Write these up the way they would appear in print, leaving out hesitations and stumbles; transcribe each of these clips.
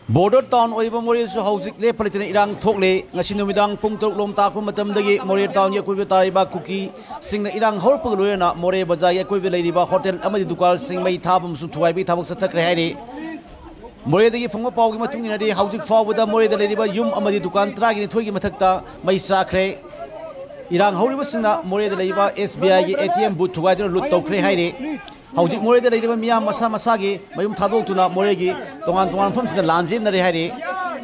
Border town oiba Moreh su hauzik le palitina irang thokle ngasi numidang pung tok lom ta kum matam dagi Moreh town ye kuibe tariba kuki singna irang hol pug loyana Moreh bazaar ye kuibe leiriba hotel amadi dukal sing mai thabam su thuai bi thabak sa Thakhre hairi Moreh dagi phangma paw gi matung ina de hauzik fawda Moreh da leiriba yum amadi dukan tragi ni thoi gi mathakta mai sakhre irang horiba singna Moreh da leiriba SBI gi ATM booth Thugaiduna lut Toukhre hairi Hauzik Moreh da leiriba miyam masa masagi mayum thadoltuna Moreh gi tongan fam sina lanjin na re hairi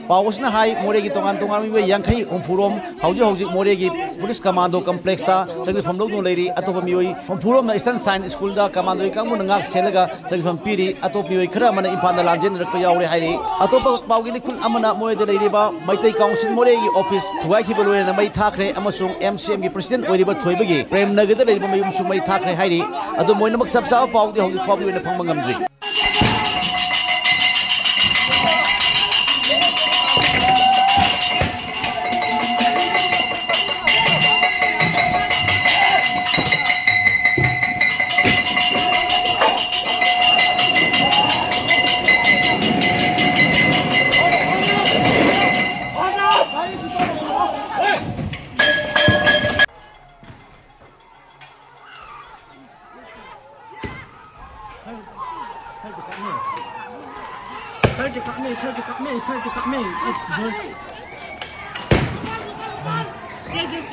pawsna hai Moreh gi tongan mi we yankhai humfurom hauzik Moreh gi police commando complex ta sagi famlo no leiri atopa mioi humfurom na Eastern Science School da commando ikang mun ngak selaga sagi fam piri atop mioi khara mana imphal da lanjin rakpa yaure hairi atopa pawgi likul amana Moreh da leiriba maitai council Moreh gi office thuai ki boloi na mai Thakhre amasung MCM gi president oiriba thoibagi prem nagar da leiriba mayum sung mai Thakhre hairi adu moina mak sabsa pawdi hauzik pawbi na phangma ngamdri Try to cut me. It's good. Take this.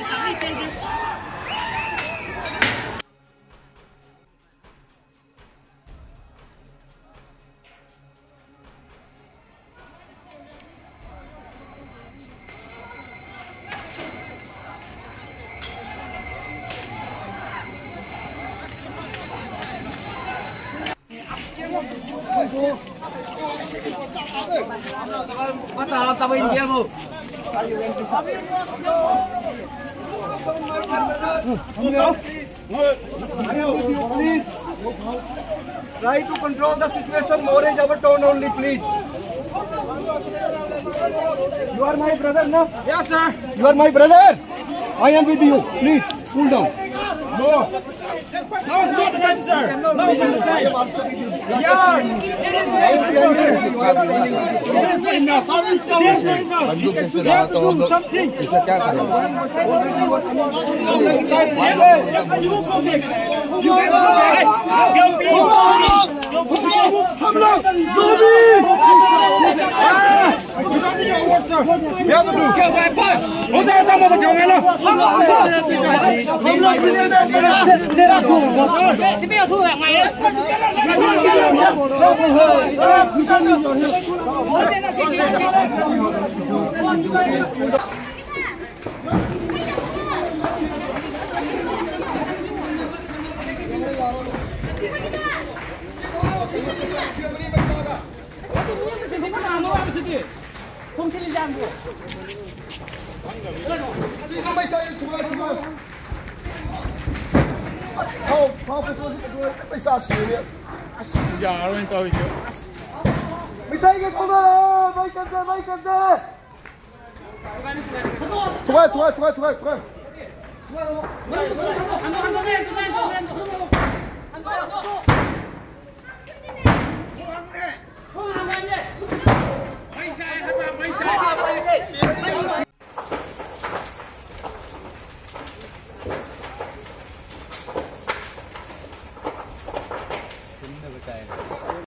Try to control the situation. Moreh our tone only, please. You are my brother, no? Yes, sir. You are my brother. I am with you. Please, cool down. No. No, it's not the time, sir. No, it's not the time. Yeah, it is enough. You have to do something.